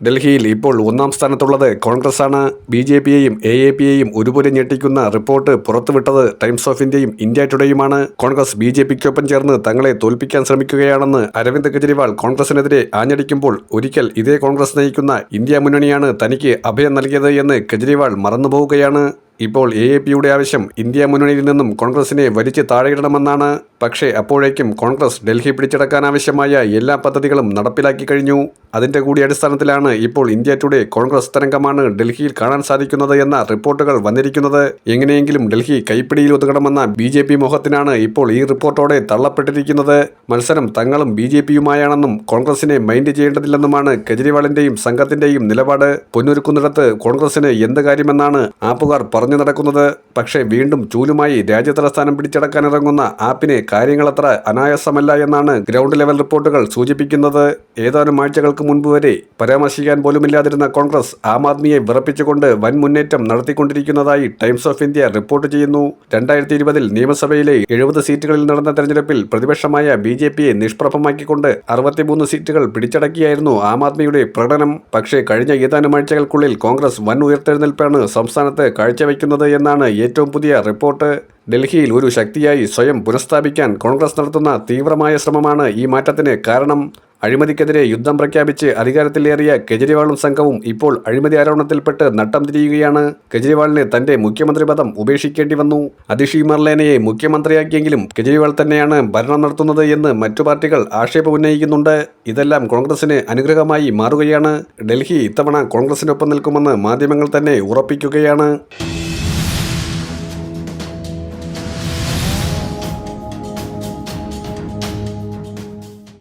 ഡൽഹിയിൽ ഇപ്പോൾ ഒന്നാം സ്ഥാനത്തുള്ളത് കോൺഗ്രസാണ്. ബി.ജെ.പിയെയും എ.എ.പിയെയും ഒരുപോലെ ഞെട്ടിക്കുന്ന റിപ്പോർട്ട് പുറത്തുവിട്ടത് ടൈംസ് ഓഫ് ഇന്ത്യയും ഇന്ത്യ ടുഡേയുമാണ്. കോൺഗ്രസ് ബി.ജെ.പിക്കൊപ്പം ചേർന്ന് തങ്ങളെ തോൽപ്പിക്കാൻ ശ്രമിക്കുകയാണെന്ന് അരവിന്ദ് കെജ്രിവാൾ കോൺഗ്രസിനെതിരെ ആഞ്ഞടിക്കുമ്പോൾ ഒരിക്കൽ ഇതേ കോൺഗ്രസ് നയിക്കുന്ന ഇന്ത്യ മുന്നണിയാണ് തനിക്ക് അഭയം നൽകിയത് എന്ന് കെജ്രിവാൾ മറന്നുപോവുകയാണ്. ഇപ്പോൾ എ.എ.പിയുടെ ആവശ്യം ഇന്ത്യ മുന്നണിയിൽ നിന്നും കോൺഗ്രസിനെ വലിച്ച് താഴെയിടണമെന്നാണ്. പക്ഷേ അപ്പോഴേക്കും കോൺഗ്രസ് ഡൽഹി പിടിച്ചടക്കാനാവശ്യമായ എല്ലാ പദ്ധതികളും നടപ്പിലാക്കി കഴിഞ്ഞു. അതിന്റെ കൂടി അടിസ്ഥാനത്തിലാണ് ഇപ്പോൾ ഇന്ത്യ ടുഡേ കോൺഗ്രസ് തരംഗമാണ് ഡൽഹിയിൽ കാണാൻ സാധിക്കുന്നത് എന്ന റിപ്പോർട്ടുകൾ വന്നിരിക്കുന്നത്. എങ്ങനെയെങ്കിലും ഡൽഹി കൈപ്പിടിയിൽ ഒതുങ്ങണമെന്ന ബി.ജെ.പി മോഹത്തിനാണ് ഇപ്പോൾ ഈ റിപ്പോർട്ടോടെ തള്ളപ്പെട്ടിരിക്കുന്നത്. മത്സരം തങ്ങളും ബി.ജെ.പിയുമായാണെന്നും കോൺഗ്രസിനെ മൈൻഡ് ചെയ്യേണ്ടതില്ലെന്നുമാണ് കെജ്രിവാളിന്റെയും സംഘത്തിന്റെയും നിലപാട്. പൊന്നൊരുക്കുന്നിടത്ത് കോൺഗ്രസിന് എന്ത് കാര്യമെന്നാണ് ആപ്പുകാർ പറഞ്ഞു നടക്കുന്നത്. പക്ഷേ വീണ്ടും ചൂലുമായി രാജ്യതലസ്ഥാനം പിടിച്ചടക്കാനിറങ്ങുന്ന ആപ്പിന് കാര്യങ്ങളത്ര അനായാസമല്ല എന്നാണ് ഗ്രൗണ്ട് ലെവൽ റിപ്പോർട്ടുകൾ സൂചിപ്പിക്കുന്നത്. ഏതാനും ആഴ്ചകൾക്ക് മുൻപ് വരെ പരാമർശിക്കാൻ പോലുമില്ലാതിരുന്ന കോൺഗ്രസ് ആം ആദ്മിയെ വിറപ്പിച്ചുകൊണ്ട് വൻ മുന്നേറ്റം നടത്തിക്കൊണ്ടിരിക്കുന്നതായി ടൈംസ് ഓഫ് ഇന്ത്യ റിപ്പോർട്ട് ചെയ്യുന്നു. 2020 നിയമസഭയിലെ 70 സീറ്റുകളിൽ നടന്ന തെരഞ്ഞെടുപ്പിൽ പ്രതിപക്ഷമായ ബി.ജെ.പിയെ നിഷ്പ്രഭമാക്കിക്കൊണ്ട് 63 സീറ്റുകൾ പിടിച്ചടക്കിയായിരുന്നു ആം ആദ്മിയുടെ പ്രകടനം. പക്ഷേ കഴിഞ്ഞ ഏതാനും ആഴ്ചകൾക്കുള്ളിൽ കോൺഗ്രസ് വൻ ഉയർത്തെഴുന്നേൽപ്പാണ് സംസ്ഥാനത്ത് കാഴ്ചവെക്കുന്നത് എന്നാണ് ഏറ്റവും പുതിയ റിപ്പോർട്ട്. ഡൽഹിയിൽ ഒരു ശക്തിയായി സ്വയം പുനഃസ്ഥാപിക്കാൻ കോൺഗ്രസ് നടത്തുന്ന തീവ്രമായ ശ്രമമാണ് ഈ മാറ്റത്തിന് കാരണം. അഴിമതിക്കെതിരെ യുദ്ധം പ്രഖ്യാപിച്ച് അധികാരത്തിലേറിയ കെജ്രിവാളും സംഘവും ഇപ്പോൾ അഴിമതി ആരോപണത്തിൽപ്പെട്ട് നട്ടം തിരിയുകയാണ്. കെജ്രിവാളിന് തന്റെ മുഖ്യമന്ത്രി പദം ഉപേക്ഷിക്കേണ്ടി വന്നു. അതിഷി മർലേനയെ മുഖ്യമന്ത്രിയാക്കിയെങ്കിലും കെജ്രിവാൾ തന്നെയാണ് ഭരണം നടത്തുന്നത് എന്ന് മറ്റു പാർട്ടികൾ ആക്ഷേപം ഉന്നയിക്കുന്നുണ്ട്. ഇതെല്ലാം കോൺഗ്രസിന് അനുഗ്രഹമായി മാറുകയാണ്. ഡൽഹി ഇത്തവണ കോൺഗ്രസിനൊപ്പം നിൽക്കുമെന്ന് മാധ്യമങ്ങൾ തന്നെ ഉറപ്പിക്കുകയാണ്.